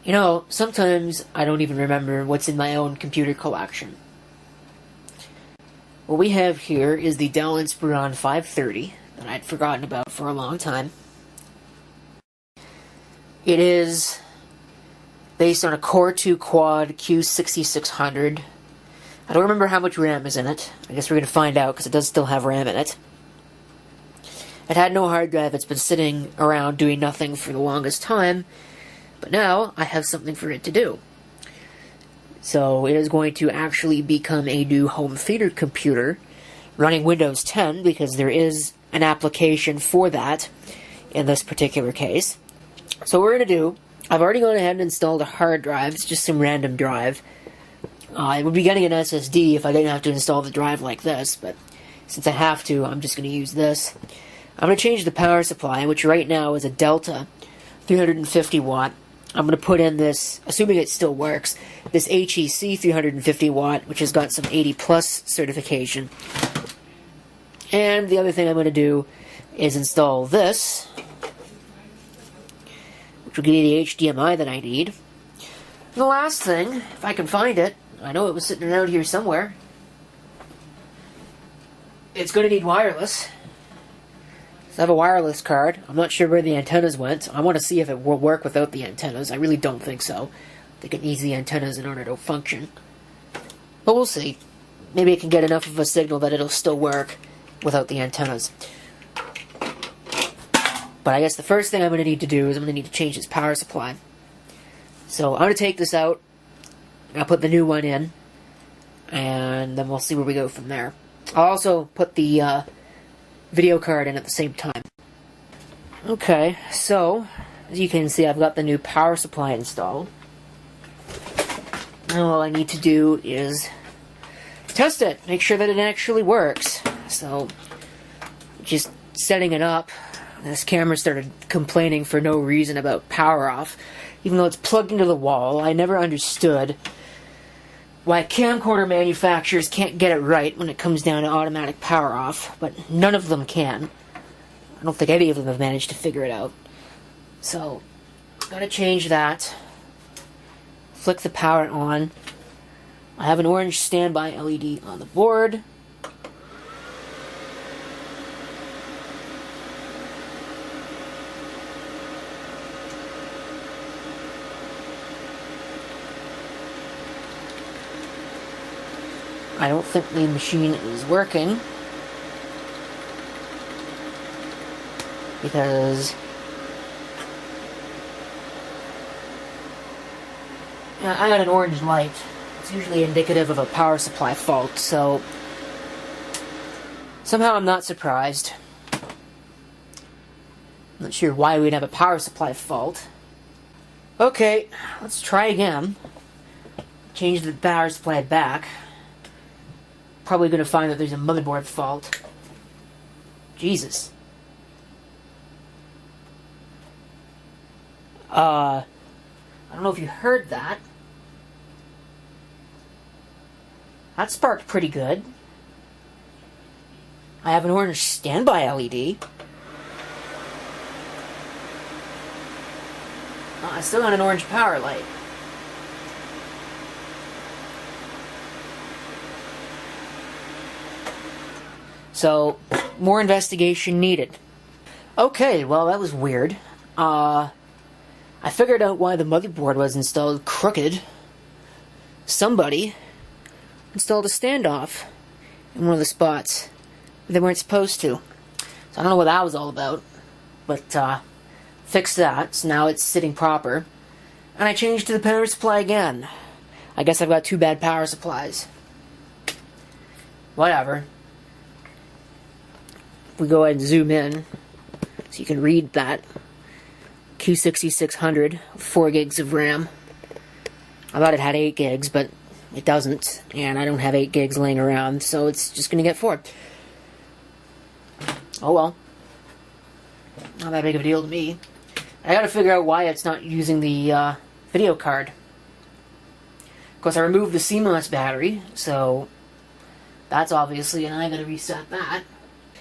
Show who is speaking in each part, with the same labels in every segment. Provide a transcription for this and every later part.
Speaker 1: You know, sometimes I don't even remember what's in my own computer collection. What we have here is the Dell Inspiron 530 that I'd forgotten about for a long time. It is based on a Core 2 Quad Q6600. I don't remember how much RAM is in it. I guess we're going to find out because it does still have RAM in it. It had no hard drive. It's been sitting around doing nothing for the longest time. But now I have something for it to do. So it is going to actually become a new home theater computer running Windows 10 because there is an application for that in this particular case. So what we're going to do, I've already gone ahead and installed a hard drive. It's just some random drive. I would be getting an SSD if I didn't have to install the drive like this, but since I have to, I'm just going to use this. I'm going to change the power supply, which right now is a Delta 350 watt. I'm going to put in this, assuming it still works, this HEC 350 watt, which has got some 80 plus certification. And the other thing I'm going to do is install this, which will give me the HDMI that I need. And the last thing, if I can find it, I know it was sitting around here somewhere, it's going to need wireless. I have a wireless card. I'm not sure where the antennas went. I want to see if it will work without the antennas. I really don't think so. I think it needs the antennas in order to function. But we'll see. Maybe it can get enough of a signal that it'll still work without the antennas. But I guess the first thing I'm going to need to do is I'm going to need to change this power supply. So I'm going to take this out. I'll put the new one in. And then we'll see where we go from there. I'll also put the video card in at the same time. Okay, so as you can see, I've got the new power supply installed. Now all I need to do is test it, make sure that it actually works. So just setting it up, this camera started complaining for no reason about power off, even though it's plugged into the wall. I never understood why camcorder manufacturers can't get it right when it comes down to automatic power off, but none of them can. I don't think any of them have managed to figure it out. So, gotta change that. Flick the power on. I have an orange standby LED on the board. I don't think the machine is working because I got an orange light. It's usually indicative of a power supply fault, so somehow I'm not surprised. I'm not sure why we'd have a power supply fault. Okay, let's try again. Change the power supply back. Probably going to find that there's a motherboard fault. Jesus. I don't know if you heard that. That sparked pretty good. I have an orange standby LED. I still got an orange power light. So, more investigation needed. Okay, well that was weird. I figured out why the motherboard was installed crooked. Somebody installed a standoff in one of the spots they weren't supposed to. So I don't know what that was all about, but fixed that, so now it's sitting proper. And I changed to the power supply again. I guess I've got two bad power supplies. Whatever. We go ahead and zoom in so you can read that. Q6600, 4 gigs of RAM. I thought it had 8 gigs, but it doesn't, and I don't have 8 gigs laying around, so it's just going to get 4. Oh well. Not that big of a deal to me. I gotta figure out why it's not using the video card. Of course, I removed the CMOS battery, so that's obviously, and I gotta reset that.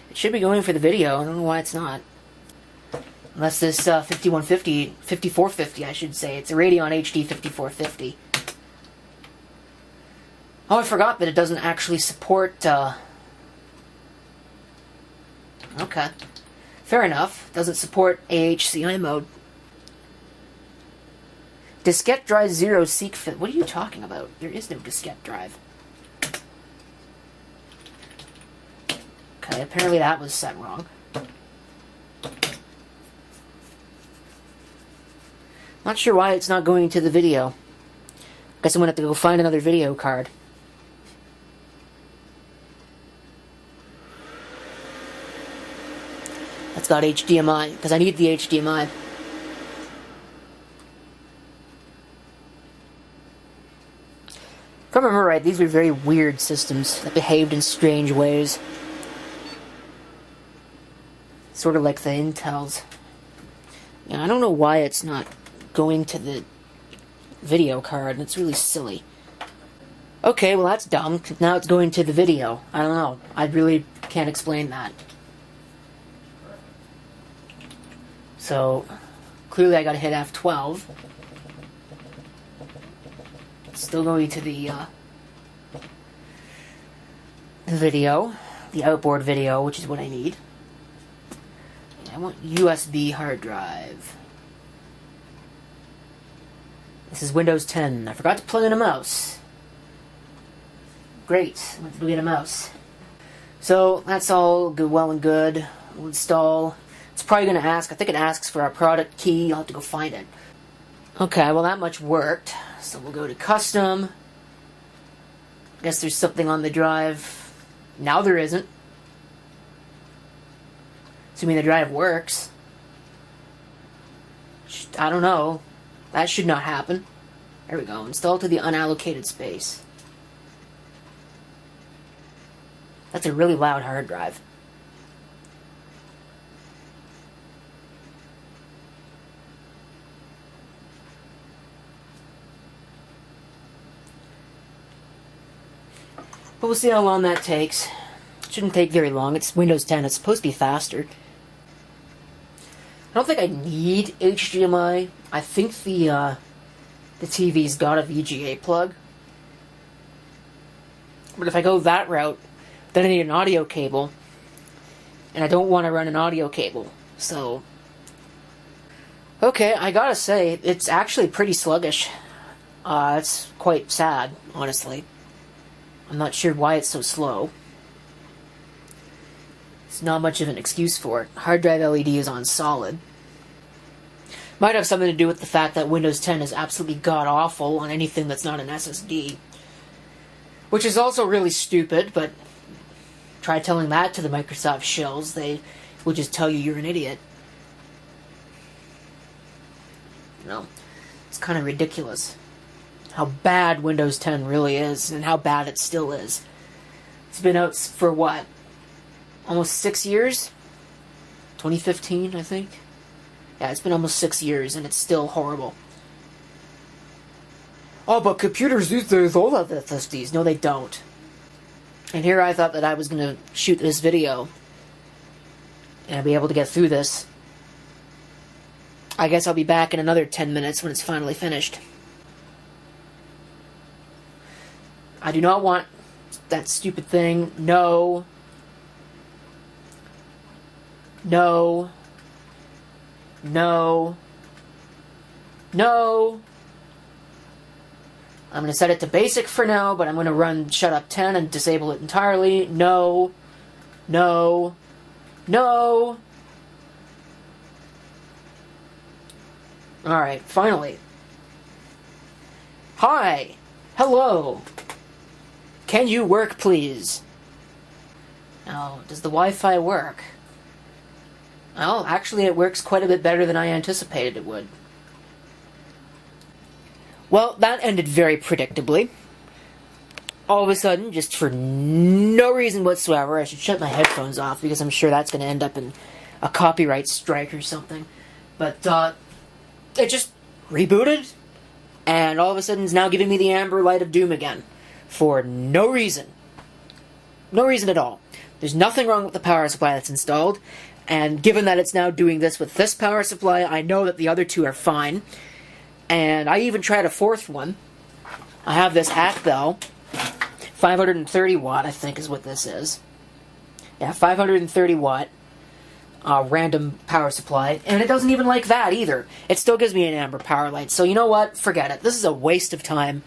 Speaker 1: It should be going for the video. I don't know why it's not. Unless this 5450, I should say. It's a Radeon HD 5450. Oh, I forgot that it doesn't actually support, Okay. Fair enough. Doesn't support AHCI mode. Diskette drive 0 seek fit. What are you talking about? There is no diskette drive. Okay, apparently that was set wrong. Not sure why it's not going to the video. Guess I'm gonna have to go find another video card. That's got HDMI, because I need the HDMI. If I remember right, these were very weird systems that behaved in strange ways. Sort of like the Intels. Yeah, I don't know why it's not going to the video card. It's really silly. Okay, well that's dumb. Now it's going to the video. I don't know. I really can't explain that. So, clearly I gotta hit F12. It's still going to the video. The outboard video, which is what I need. I want USB hard drive. This is Windows 10. I forgot to plug in a mouse. Great. Let's go get a mouse. So, that's all good, well and good. We'll install. It's probably going to ask, I think it asks for our product key. I'll have to go find it. Okay, well that much worked. So we'll go to custom. Guess there's something on the drive. Now there isn't. Assuming the drive works. I don't know. That should not happen. There we go. Install to the unallocated space. That's a really loud hard drive. But we'll see how long that takes. It shouldn't take very long. It's Windows 10. It's supposed to be faster. I don't think I need HDMI. I think the TV's got a VGA plug. But if I go that route, then I need an audio cable. And I don't want to run an audio cable. So, okay, I gotta say, it's actually pretty sluggish. It's quite sad, honestly. I'm not sure why it's so slow. It's not much of an excuse for it. Hard drive LED is on solid. Might have something to do with the fact that Windows 10 is absolutely god-awful on anything that's not an SSD. Which is also really stupid, but try telling that to the Microsoft shills. They will just tell you you're an idiot. You know, it's kind of ridiculous how bad Windows 10 really is, and how bad it still is. It's been out for what? Almost 6 years? 2015, I think? Yeah, it's been almost 6 years, and it's still horrible. Oh, but computers these days all have SSDs. No, they don't. And here I thought that I was going to shoot this video, and I'll be able to get through this. I guess I'll be back in another 10 minutes when it's finally finished. I do not want that stupid thing. No. No. No. No. I'm going to set it to basic for now, but I'm going to run shutup 10 and disable it entirely. No. No. No. Alright, finally. Hi. Hello. Can you work, please? Now, does the Wi-Fi work? Well, actually it works quite a bit better than I anticipated it would. Well, that ended very predictably. All of a sudden, just for no reason whatsoever, I should shut my headphones off because I'm sure that's going to end up in a copyright strike or something. But, it just rebooted, and all of a sudden it's now giving me the amber light of doom again. For no reason. No reason at all. There's nothing wrong with the power supply that's installed, and given that it's now doing this with this power supply, I know that the other two are fine. And I even tried a fourth one. I have this hack Bell, 530 watt, I think is what this is. Yeah, 530 watt random power supply, and it doesn't even like that either. It still gives me an amber power light. So you know what? Forget it. This is a waste of time.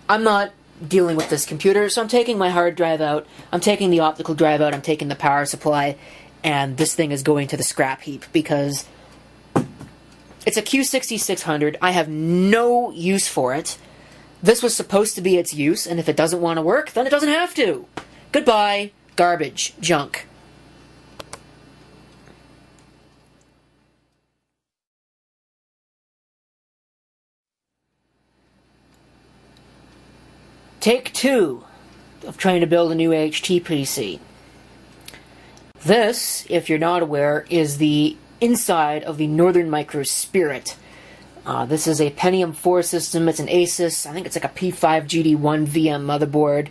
Speaker 1: I'm not dealing with this computer, so I'm taking my hard drive out, I'm taking the optical drive out, I'm taking the power supply, and this thing is going to the scrap heap because it's a Q6600. I have no use for it. This was supposed to be its use, and if it doesn't want to work, then it doesn't have to. Goodbye. Garbage. Junk. Take 2 of trying to build a new HTPC. This, if you're not aware, is the inside of the Northern Micro Spirit. This is a Pentium 4 system. It's an Asus. I think it's like a P5GD1 VM motherboard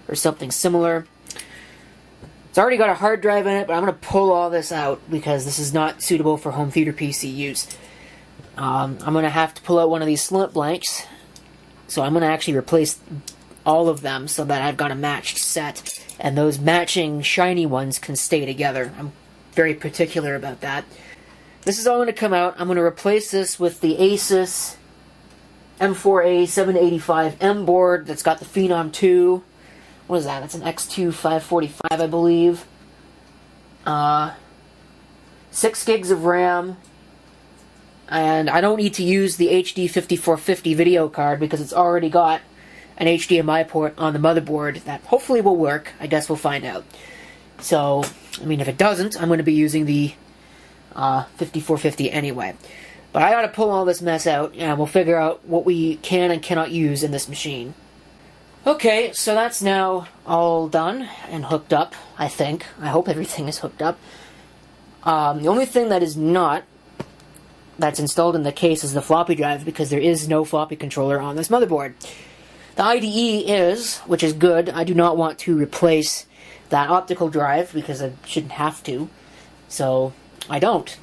Speaker 1: or something similar. It's already got a hard drive in it, but I'm going to pull all this out because this is not suitable for home theater PC use. I'm going to have to pull out one of these slot blanks. So I'm going to actually replace all of them so that I've got a matched set, and those matching shiny ones can stay together. I'm very particular about that. This is all going to come out. I'm going to replace this with the Asus M4A 785M board that's got the Phenom 2. What is that? That's an X2 545, I believe. 6 gigs of RAM. And I don't need to use the HD 5450 video card because it's already got an HDMI port on the motherboard that hopefully will work. I guess we'll find out. So, I mean, if it doesn't, I'm going to be using the 5450 anyway. But I gotta pull all this mess out, and we'll figure out what we can and cannot use in this machine. Okay, so that's now all done and hooked up, I think. I hope everything is hooked up. The only thing that is not, that's installed in the case, is the floppy drive, because there is no floppy controller on this motherboard. The IDE is, which is good. I do not want to replace that optical drive, because I shouldn't have to. So, I don't.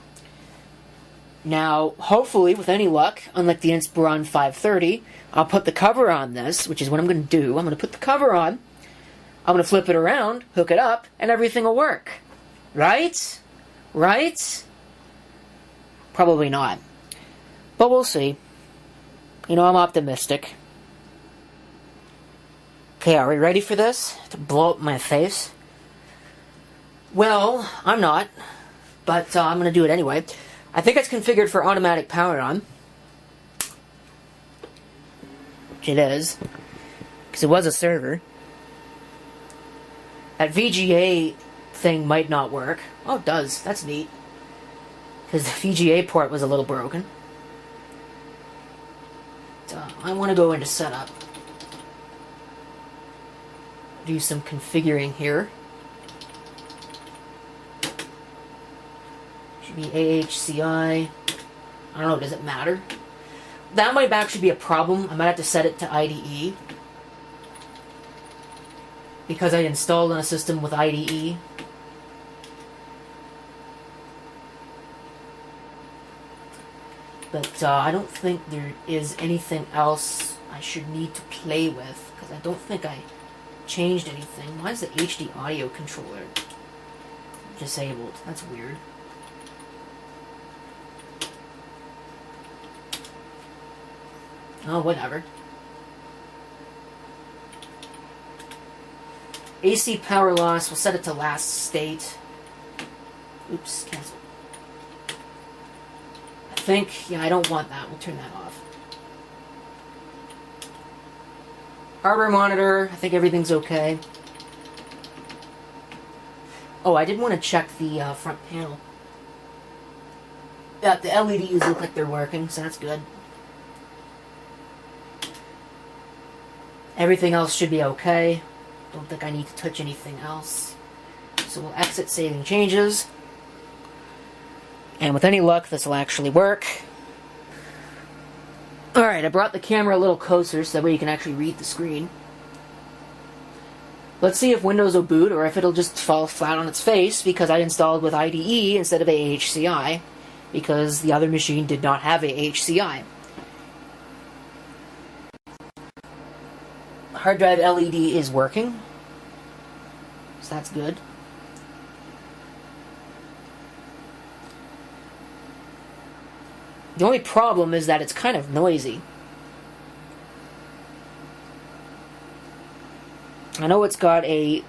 Speaker 1: Now, hopefully, with any luck, unlike the Inspiron 530, I'll put the cover on this, which is what I'm going to do. I'm going to put the cover on, I'm going to flip it around, hook it up, and everything will work. Right? Right? Probably not. But we'll see. You know, I'm optimistic. Okay, are we ready for this? To blow up my face? Well, I'm not. But I'm going to do it anyway. I think it's configured for automatic power on. Which it is. Because it was a server. That VGA thing might not work. Oh, it does. That's neat. Because the VGA port was a little broken. So I want to go into setup. Do some configuring here. Should be AHCI. I don't know, does it matter? That might actually be a problem. I might have to set it to IDE. Because I installed on a system with IDE. But I don't think there is anything else I should need to play with. Because I don't think I changed anything. Why is the HD audio controller disabled? That's weird. Oh, whatever. AC power loss, we'll set it to last state. Oops, cancel. I think, yeah, I don't want that. We'll turn that off. Hardware monitor, I think everything's okay. Oh, I did want to check the front panel. Yeah, the LEDs look like they're working, so that's good. Everything else should be okay. Don't think I need to touch anything else. So we'll exit saving changes. And with any luck, this will actually work. Alright, I brought the camera a little closer so that way you can actually read the screen. Let's see if Windows will boot or if it'll just fall flat on its face because I installed with IDE instead of AHCI because the other machine did not have AHCI. Hard drive LED is working, so that's good. The only problem is that it's kind of noisy. I know it's got a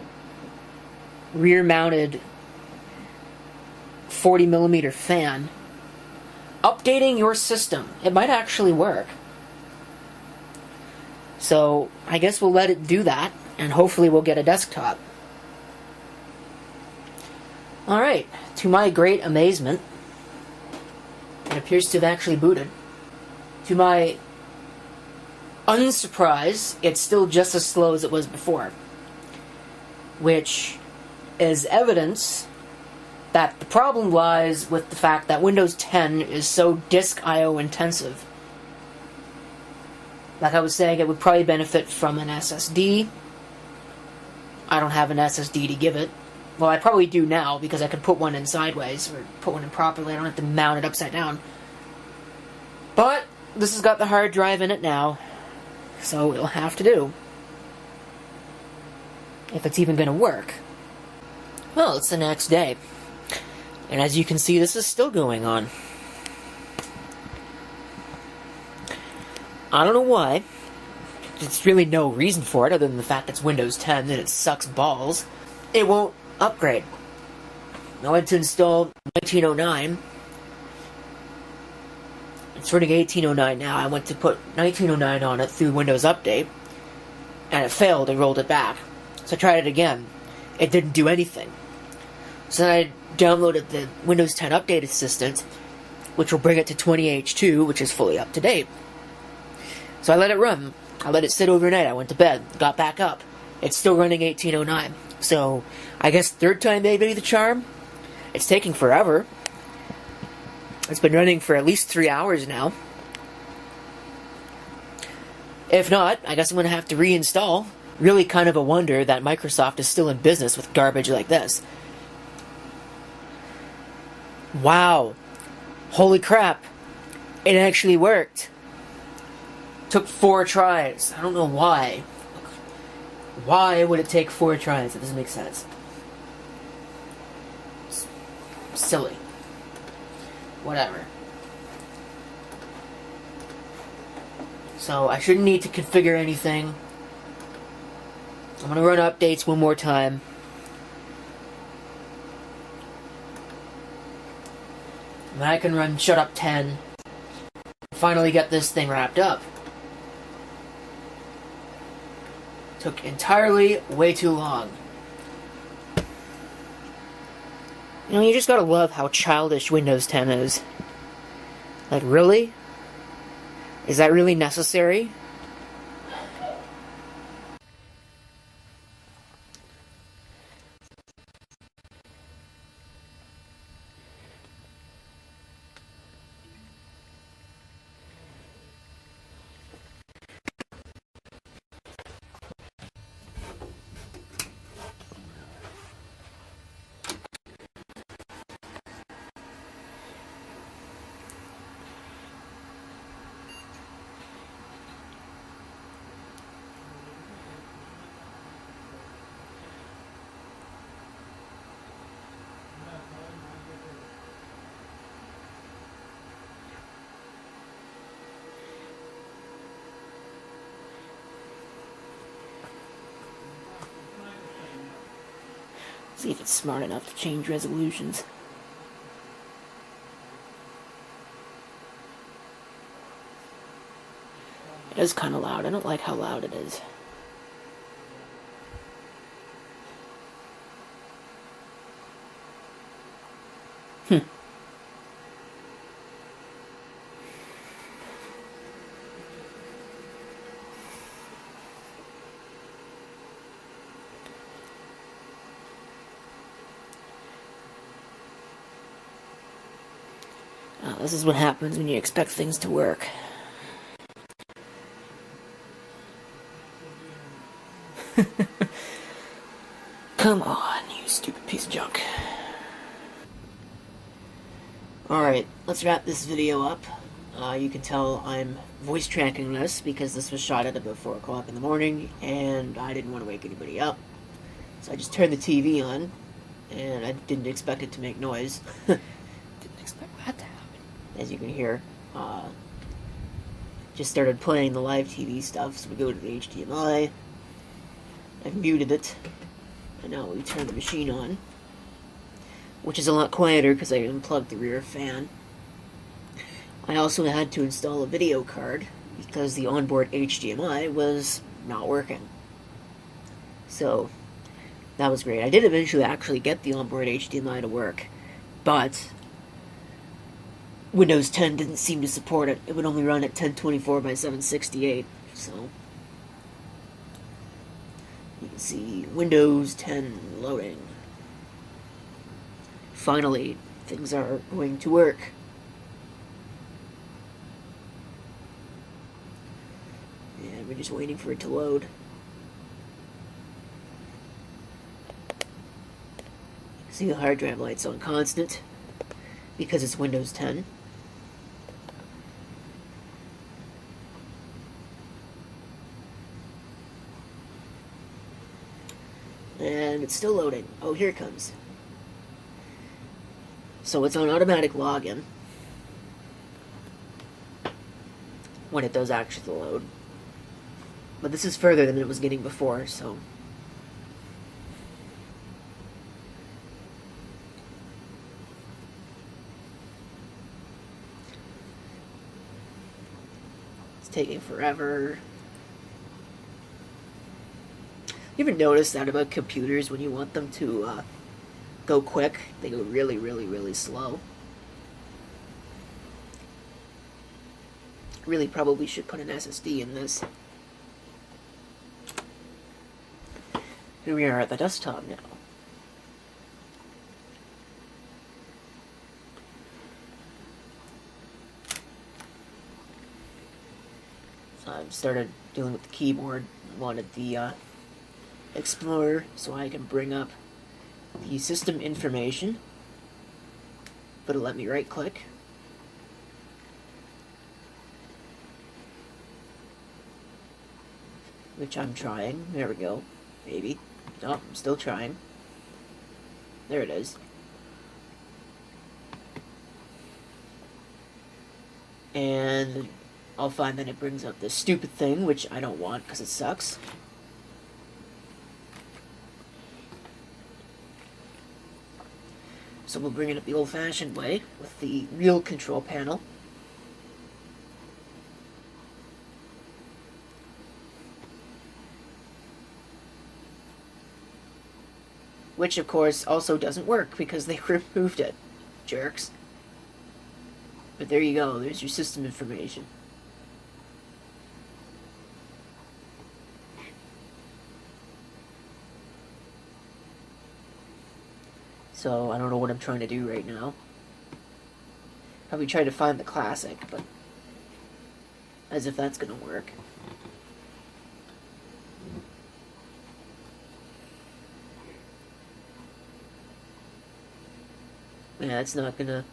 Speaker 1: rear-mounted 40mm fan. Updating your system. It might actually work. So, I guess we'll let it do that, and hopefully we'll get a desktop. Alright, to my great amazement, it appears to have actually booted. To my unsurprise, it's still just as slow as it was before, which is evidence that the problem lies with the fact that Windows 10 is so disk I/O intensive. Like I was saying, it would probably benefit from an SSD. I don't have an SSD to give it. Well, I probably do now, because I could put one in sideways, or put one in properly. I don't have to mount it upside down. But this has got the hard drive in it now, so it'll have to do. If it's even going to work. Well, it's the next day. And as you can see, this is still going on. I don't know why. There's really no reason for it, other than the fact it's Windows 10 and it sucks balls. It won't upgrade. I went to install 1909. It's running 1809 now. I went to put 1909 on it through Windows Update, and it failed. It rolled it back. So I tried it again. It didn't do anything. So then I downloaded the Windows 10 Update Assistant, which will bring it to 20H2, which is fully up to date. So I let it run. I let it sit overnight. I went to bed, got back up. It's still running 1809. So I guess third time maybe the charm. It's taking forever. It's been running for at least 3 hours now. If not, I guess I'm going to have to reinstall. Really kind of a wonder that Microsoft is still in business with garbage like this. Wow. Holy crap. It actually worked. Took 4 tries. I don't know why. Why would it take 4 tries? It doesn't make sense. It's silly. Whatever. So I shouldn't need to configure anything. I'm going to run updates one more time. And then I can run Shutup 10. Finally get this thing wrapped up. Took entirely way too long. You know, you just gotta love how childish Windows 10 is. Like, really? Is that really necessary? See if it's smart enough to change resolutions. It is kind of loud. I don't like how loud it is. Oh, this is what happens when you expect things to work. Come on, you stupid piece of junk. Alright, let's wrap this video up. You can tell I'm voice tracking this because this was shot at about 4 o'clock in the morning and I didn't want to wake anybody up. So I just turned the TV on and I didn't expect it to make noise. Didn't expect that to happen. As you can hear, just started playing the live TV stuff, so we go to the HDMI. I've muted it, and now we turn the machine on, which is a lot quieter because I unplugged the rear fan. I also had to install a video card because the onboard HDMI was not working. So that was great. I did eventually actually get the onboard HDMI to work, but Windows 10 didn't seem to support it. It would only run at 1024 by 768, so you can see Windows 10 loading. Finally, things are going to work. And we're just waiting for it to load. See, the hard drive light's on constant because it's Windows 10. And it's still loading. Oh, here it comes. So it's on automatic login when it does actually load. But this is further than it was getting before, so it's taking forever. You ever notice that about computers? When you want them to go quick, they go really, really, really slow. Really probably should put an SSD in this. Here we are at the desktop now. So I've started dealing with the keyboard. I wanted the Explorer so I can bring up the system information, but it'll let me right click. Which I'm trying. There we go. Maybe. No, I'm still trying. There it is. And I'll find that it brings up this stupid thing, which I don't want because it sucks. So we'll bring it up the old-fashioned way with the real control panel. Which, of course, also doesn't work because they removed it. Jerks. But there you go. There's your system information. So, I don't know what I'm trying to do right now. Probably try to find the classic, but as if that's gonna work. Yeah, it's not gonna...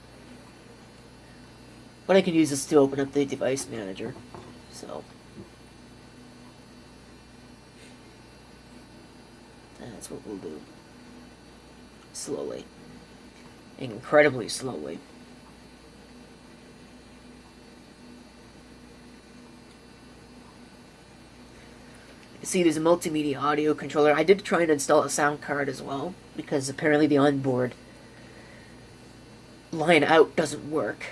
Speaker 1: What I can use is to open up the device manager, so... That's what we'll do. Slowly. Incredibly slowly. See, there's a multimedia audio controller. I did try and install a sound card as well, because apparently the onboard line out doesn't work.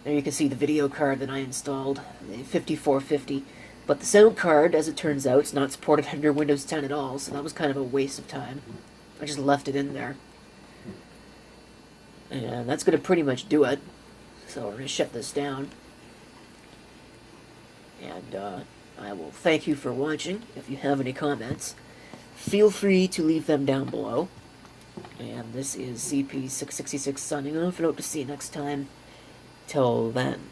Speaker 1: There you can see the video card that I installed, the 5450. But the sound card, as it turns out, is not supported under Windows 10 at all, so that was kind of a waste of time. I just left it in there. And that's going to pretty much do it. So we're going to shut this down. And I will thank you for watching. If you have any comments, feel free to leave them down below. And this is CP666 signing off, and hope to see you next time. Till then.